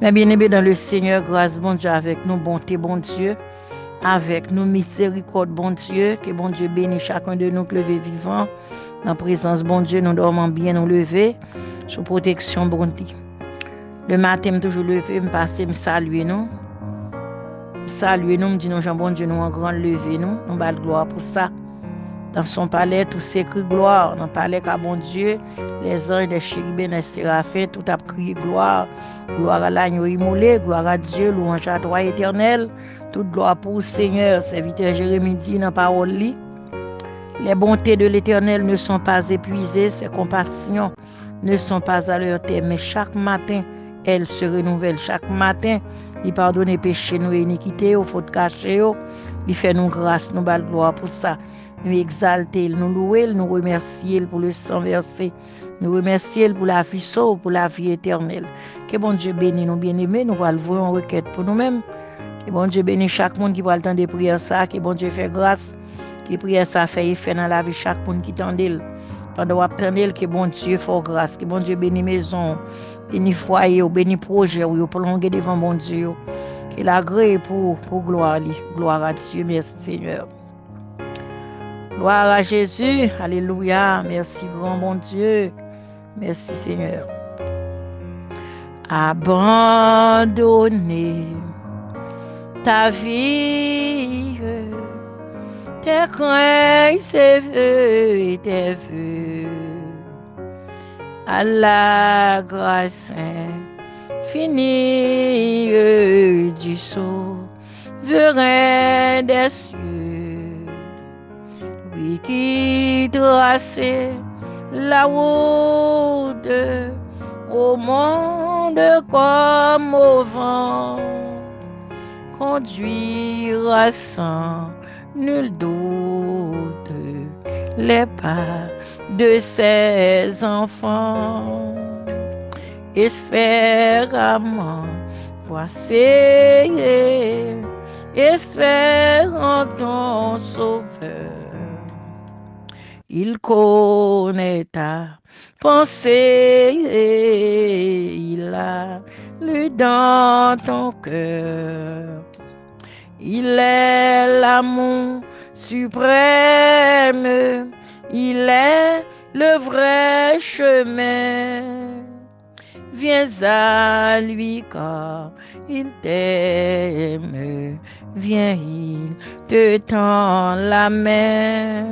Mais bien aimé dans le Seigneur, grâce bon Dieu avec nous, bonté bon Dieu, avec nous, miséricorde bon Dieu, que bon Dieu bénisse chacun de nous lever vivant. Dans la présence bon Dieu, nous dormons bien, nous lever, sous protection bon Dieu. Le matin, je toujours levé, je passe, je salue nous. Saluer nous, me dit nous, Jean bon Dieu, nous en grand lever nous, nous bal gloire pour ça. Dans son palais, tout s'écrit gloire. Dans le palais, car bon Dieu, les anges, les chérubins, les séraphins, tout a crié gloire. Gloire à l'agneau immolé, gloire à Dieu, louange à toi éternel. Toute gloire pour le Seigneur. Serviteur Jérémie dit dans la parole, les bontés de l'éternel ne sont pas épuisées, ses compassions ne sont pas à leur terme. Mais chaque matin, elles se renouvellent. Chaque matin, il pardonne les péchés, nos iniquités, aux fautes cachées. Il fait nous grâce, nous bal gloire pour ça. Nous exalter, nous louer, nous remercier pour le sang versé. Nous remercier pour la vie sauve, pour la vie éternelle. Que bon Dieu bénisse nos bien-aimés, nous allons voir une requête pour nous-mêmes. Que bon Dieu bénisse chaque monde qui va le temps de prier ça. Que bon Dieu fait grâce. Que prière ça fait effet dans la vie chaque monde qui t'endel. Pendant attendre que bon Dieu fait grâce. Que bon Dieu bénisse maison, bénisse foyer, bénisse projet, ou prolonger devant bon Dieu. Qu'il agrée pour gloire. Gloire à Dieu, merci Seigneur. Gloire à Jésus, alléluia, merci grand bon Dieu, merci Seigneur. Abandonner ta vie, tes craintes, tes vœux et tes vœux, à la grâce infinie du souverain des cieux. Lui qui traçait la route au monde comme au vent, conduira sans nul doute les pas de ses enfants. Espéramment, voici, espérant ton sauveur. Il connaît ta pensée, il a lu dans ton cœur. Il est l'amour suprême, il est le vrai chemin. Viens à lui car il t'aime, viens, il te tend la main.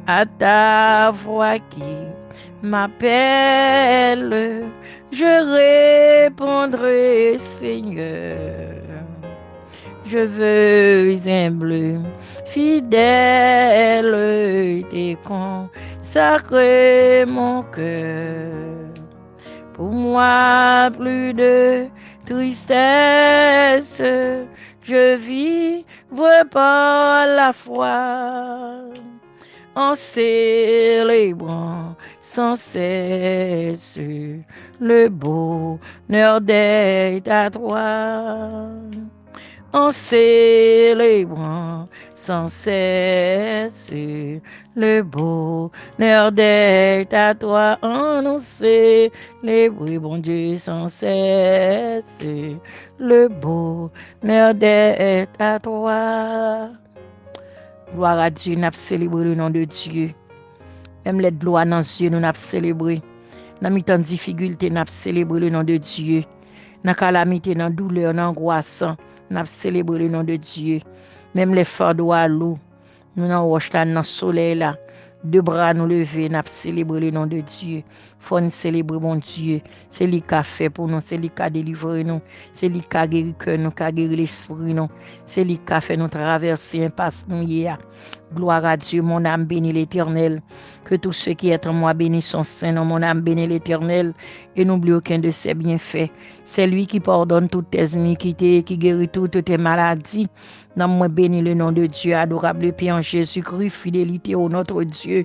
À ta voix qui m'appelle, je répondrai, Seigneur. Je veux humble, fidèle, te consacrer mon cœur. Pour moi, plus de tristesse, je vivrai par la foi. En célébrant sans cesse le bonheur d'être à toi. En célébrant sans cesse le bonheur d'être à toi. En célébrer, bon Dieu, sans cesse le bonheur d'être à toi. Gloire à Dieu, nous avons célébré le nom de Dieu. Même les gloires dans les yeux, nous avons célébré. Dans les temps de difficulté, nous avons célébré le nom de Dieu. Dans la calamité, dans la douleur, dans l'angoisse, nous avons célébré le nom de Dieu. Même les fardeaux à l'eau, nous avons dans le soleil là. Deux bras nous levés, nous avons célébré le nom de Dieu. Faut nous célébrer mon Dieu. C'est lui qui a fait pour nous, c'est lui qui a délivré nous, c'est lui qui a guéri le cœur, nous, qui a guéri l'esprit nous, c'est lui qui a fait nous traverser impasse nous hier. Gloire à Dieu, mon âme bénit l'Éternel. Que tous ceux qui sont en moi bénissent son Saint-Nom. Mon âme bénit l'Éternel et n'oublie aucun de ses bienfaits. C'est lui qui pardonne toutes tes iniquités, qui guérit toutes tes maladies. Dans moi bénis le nom de Dieu, adorable Père en Jésus-Christ, fidélité au notre Dieu.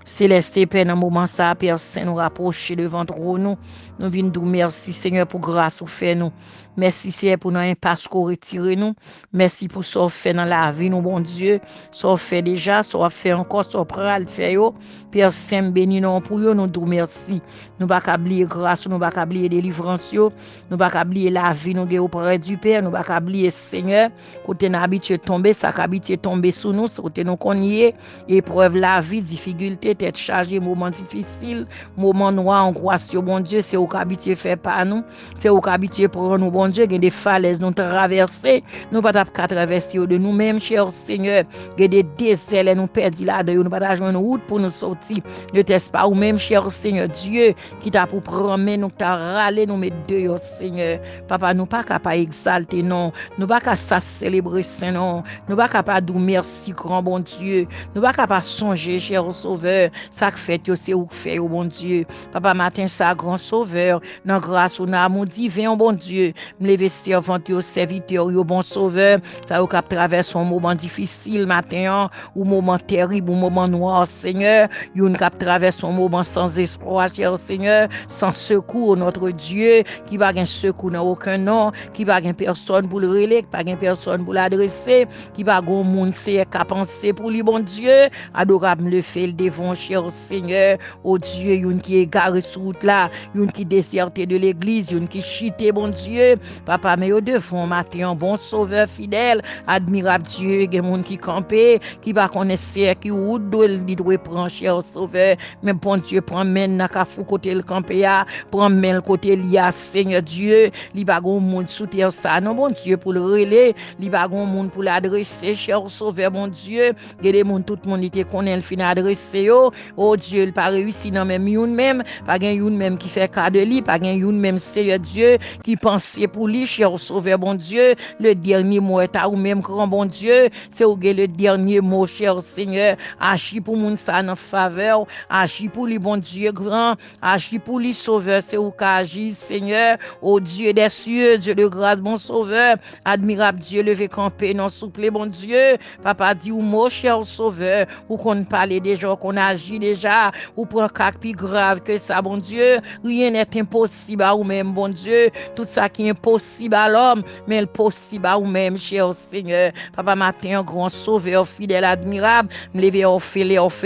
Céleste Père, dans le moment ça, Père Saint, nous rapprocher devant trop nous. Nous venons dire merci, Seigneur, pour grâce ou fait nous. Merci, Seigneur, pour notre impasse qu'on retire nous. Merci pour ce qu'on fait dans la vie, nous, bon Dieu. Ce qu'on fait déjà, ce qu'on fait encore, ce qu'on prend à le faire. Père Saint, bénis nous pour nous, nous disons merci. Nous ne pouvons pas oublier grâce, nous ne pouvons pas oublier délivrance, nous ne pouvons pas oublier la vie, nous auprès du Père, nous ne pouvons pas oublier Seigneur. Côté nous habitué tomber, ça habitué tomber sous nous, côté nous connaît, épreuve la vie, difficulté, tête chargée, moment difficile, moment noir, angoisse, bon Dieu, c'est au habitué fait par nous, c'est au habitué pour nous, bon Dieu, il y a des falaises nous traverser, nous pas qu'à traverser de nous-mêmes, cher Seigneur, il y a des déserts, nous perdus là-dedans, nous pas jouer une route pour nous sortir, ne t'est pas ou même, cher Seigneur Dieu, qui t'a pour prendre, nous t'a râlé, nous mettre dehors, Seigneur, papa, nous pas capable exalter, non, nous pas capable célébrer, Saint, non, nous pas capable dire merci, grand bon Dieu, nous pas capable songer, cher Sauveur, ça fait que c'est où fait, oh bon Dieu, papa, matin, ça, grand Sauveur, dans grâce ou dans amour divin, oh bon Dieu, me lever servant, au serviteur, au bon Sauveur, ça, au cap traverse un moment difficile, matin, ou moment terrible, ou moment noir, Seigneur, yon cap traverse un moment sans espoir, cher Seigneur, sans secours, notre Dieu, qui va rien secours dans aucun nom, qui va rien personne pour le relais, qui va rien personne pour l'adresser, qui va gon moun c'est qu'à penser pour lui, bon Dieu, adorable le fait le devant, cher Seigneur, oh Dieu, yon qui est garé sur route là, yon qui déserté de l'église, yon qui chité, bon Dieu, papa, mais au devant, matin, bon sauveur fidèle, admirable Dieu, gen moun qui campé, qui va connaître qui ou doit prendre, cher sauveur, mais bon Dieu, prend men na ka fou côté le campé, prend men le côté liya, Seigneur Dieu, li ba gon moun sous terre ça, non, bon Dieu, pour le relais, li ba gon moun pour l'adresser, cher sauveur, bon Dieu, gen des moun, tout le monde était connaît le fin adresser, oh Dieu, il pas réussi non même youn même, pas gen youn même qui fait cas de lui, pas gen youn même, Seigneur Dieu, qui pensait pour lui, cher sauveur, bon Dieu, le dernier mot est à ou même grand bon Dieu, c'est ou le dernier mot, cher Seigneur, agis pour moun sa en faveur, agis pour lui, bon Dieu grand, agis pour lui, sauveur, c'est ou qu'agis, Seigneur, ô Dieu des cieux, Dieu de grâce, bon sauveur, admirable Dieu, levé campé, non souple, bon Dieu, papa dit ou mot, cher sauveur, ou qu'on parle déjà, qu'on agit déjà, ou prend quelque plus grave que ça, bon Dieu, rien n'est impossible à ou même, bon Dieu, tout ça qui est impossible à l'homme, mais le possible à ou même, cher Seigneur, papa matin, un grand sauveur, fidèle, admirable, me lever offrir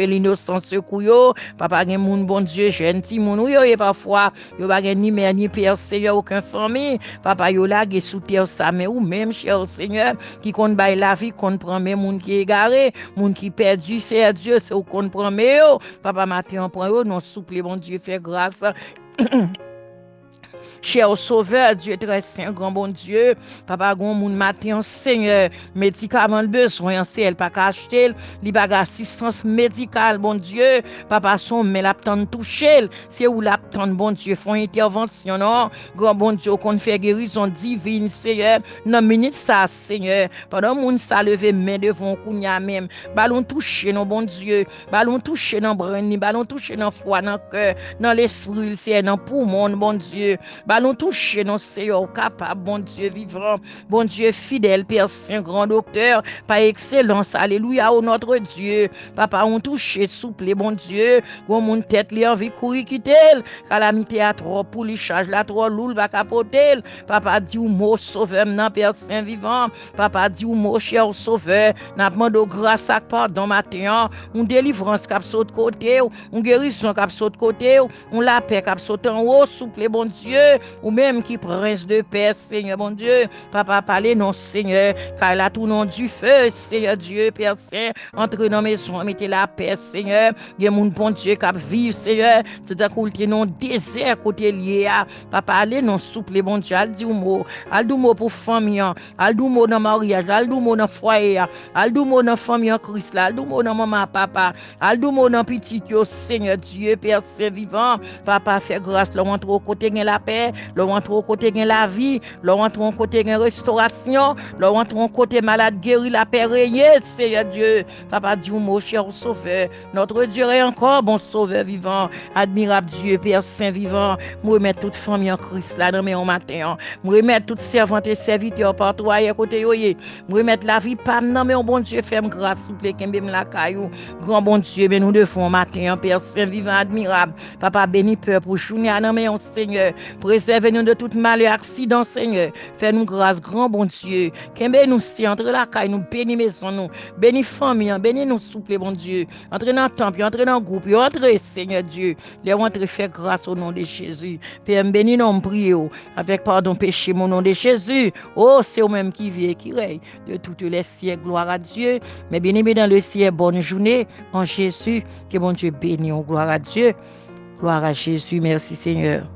l'innocent secours yo, papa gen moun bon Dieu, gentil moun yo, et parfois, yo ba gen ni mère ni père, Seigneur, aucun famille, papa yo la ge sous terre ça, mais ou même, cher Seigneur, qui compte bail la vie, qu'on prend même moun qui égaré, moun qui perdu, c'est Dieu, c'est ou qu'on prend mais yo, papa matin, on prend yo, non souple, bon Dieu, fait grâce. Cher sauveur, Dieu très saint, grand bon Dieu, papa gon moun matin, Seigneur, médicament besoin, c'est elle pas acheter, li pas assistance médicale, bon Dieu, papa son mais la tante toucher, c'est où la tante bon Dieu font intervention, non, grand bon Dieu qu'on fait guérison divine, Seigneur, non minute ça, Seigneur, pendant moun ça lever main devant kounya même, ballon toucher non bon Dieu, ballon toucher dans bran, ballon toucher dans foi, dans cœur, dans l'esprit, c'est dans poumon, bon Dieu. Ballon touché, non, Seigneur, capable, bon Dieu vivant, bon Dieu fidèle, Père Saint, grand docteur, par excellence, alléluia, au notre Dieu. Papa, on touché, souple, bon Dieu, bon mon tête, li envie courir quitter, calamité à trop, pour les charges, la trop loul, va capoter. Papa, dit ou mot sauveur, non, Père Saint vivant. Papa, dit ou mot cher sauveur, n'a demandé grâce à pardon matin, on délivrance cap saute côté, on guérison cap saute côté, on la paix cap saute en haut, souple, bon Dieu, ou même qui prince de paix, Seigneur, bon Dieu, papa, parlez non, Seigneur, car là tout nom du feu, Seigneur Dieu, Père Saint, entre dans mes maisons, mettez la paix, Seigneur, il y a mon bon Dieu qui vivre, Seigneur, c'est un coup non désert côté lié, papa, allez non, souple, bon Dieu, al di mot pour famille, al di mot dans mariage, al di mot dans foyer, al di mot dans famille en Christ, al di mot dans maman, papa, al di mot dans petit, Seigneur Dieu, Père Saint vivant, papa, fait grâce, là, montre au côté de la paix, paix, le rentre au côté gain la vie, le rentre au côté gain restauration, le rentre au côté malade guéri, la paix régner, Seigneur Dieu. Papa Dieu, mon cher sauveur, notre Dieu est encore bon sauveur vivant, admirable Dieu, Père Saint vivant. Je remets toute famille en Christ là dans mes matin. Je remets toute servante et serviteur par toi et côté yoye. Je remets la vie pas non mais bon Dieu fait grâce souple kembe la caillou. Grand bon Dieu, ben nous devons matin, Père Saint vivant admirable. Papa béni peur pour journée non mais Seigneur, préservez-nous de tout malheur accident Seigneur. Fais-nous grâce grand bon Dieu. Kembe nous si entre la caille nous béni maison nous, béni famille, béni nous souple bon Dieu. Entre dans le temple, entre dans le groupe, entre Seigneur Dieu. Les rentrées fait grâce au nom de Jésus. Père béni nous prions avec pardon péché mon nom de Jésus. Oh, c'est au même qui vit et qui règne de toutes les siècles. Gloire à Dieu. Mais béni dans le ciel, bonne journée en Jésus. Que bon Dieu bénisse. Gloire à Dieu. Gloire à Jésus. Merci Seigneur.